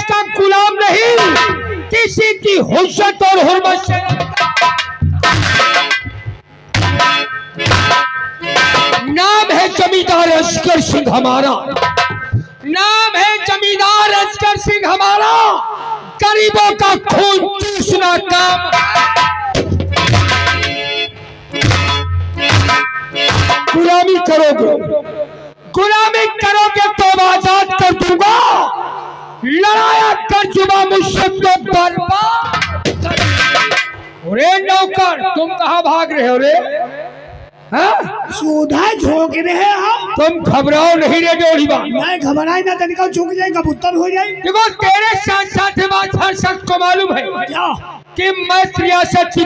का गुलाम नहीं, किसी की हुज्जत और हुर्मत से। नाम है जमींदार असगर सिंह हमारा, नाम है जमींदार असगर सिंह हमारा। गरीबों का खून चूसना काम। गुलामी करोगे, गुलामी करोगे तो आजाद कर दूंगा। लड़ाया कर जुबा मुझसे तो बर्बाद। अरे नौकर, तुम कहाँ भाग रहे हो रे? सुधा झोंक रहे हम। तुम घबराओ नहीं रे डोढ़ीबा। नहीं घबराई ना, तनिका झुक जाए, कबूतर हो जाए। देखो तेरे साथ साथ बात हर शख्स को मालूम है क्या कि मैं रियासत